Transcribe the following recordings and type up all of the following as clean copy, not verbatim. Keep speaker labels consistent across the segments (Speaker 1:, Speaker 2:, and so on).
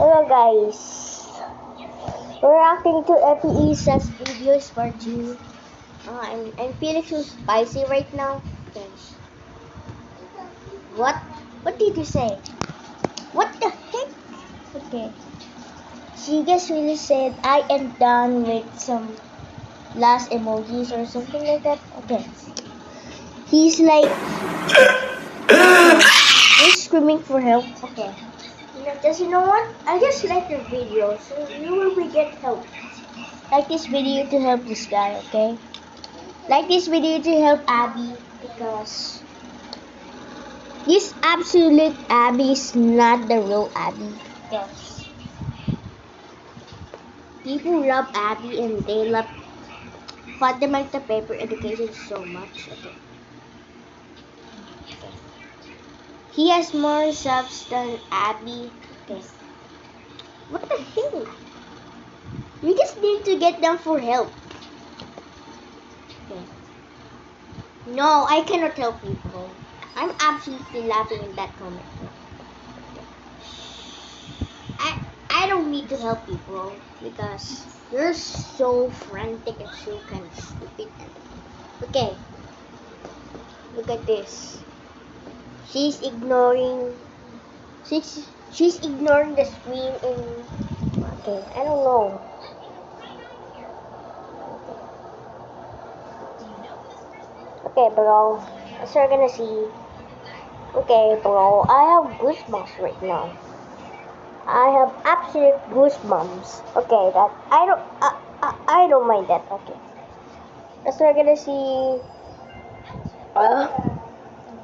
Speaker 1: Hello guys, we're reacting to FE's videos part 2. I'm feeling so spicy right now. Okay. What? What did you say? What the heck? Okay. She just really said I am done with some last emojis or something like that. Okay. He's like he's screaming for help. Okay. You know what? I just like your video, so you will get help. Like this video to help this guy, okay? Like this video to help Abby because this absolute Abby is not the real Abby. Yes. People love Abby and they love fundamental paper education so much. Okay. He has more subs than Abby. Okay. What the hell? You just need to get them for help. Okay. No, I cannot help you, bro. I'm absolutely laughing in that comment. I don't need to help you, bro, because you're so frantic and so kind of stupid. Okay, look at this. She's ignoring. She's ignoring the screen and. Okay, I don't know. Okay, bro. As we're gonna see. Okay, bro. I have goosebumps right now. I have absolute goosebumps. Okay, that I don't mind that. Okay, as we're gonna see.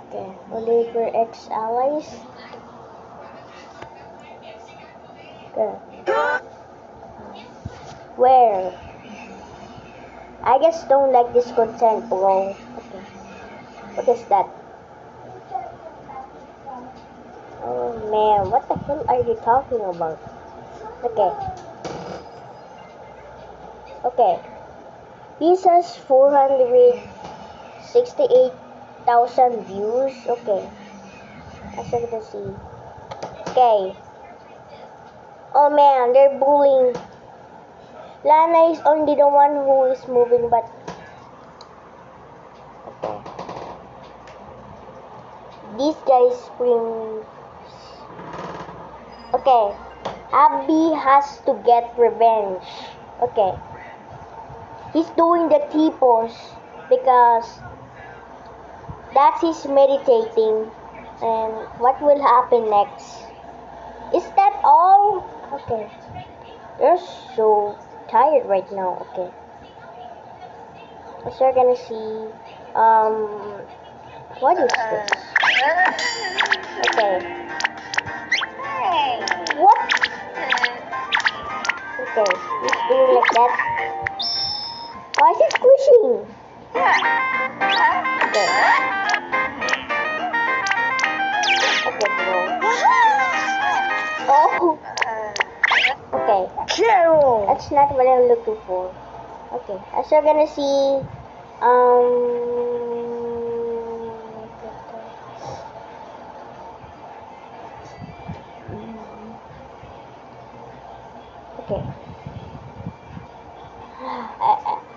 Speaker 1: Okay, only for ex allies. Okay. Where? I just don't like this content, bro. Okay. What is that? Oh man, what the hell are you talking about? Okay. Okay. This has 468,000 views. Okay. As you can see. Okay. Oh man, they're bullying. Lana is only the one who is moving, but okay. This guy screams. Okay. Abby has to get revenge. Okay. He's doing the T-pose because that's his meditating. And what will happen next? Is that all? Okay. You're so tired right now. Okay. So you're gonna see. What is this? Okay. What? Okay. He's doing like that. Why is he squishing? Okay. Okay, bro. Oh. Okay.
Speaker 2: Carol!
Speaker 1: That's not what I'm looking for. Okay. As you're gonna see, okay.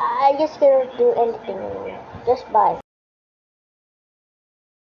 Speaker 1: I just cannot do anything. Just bye.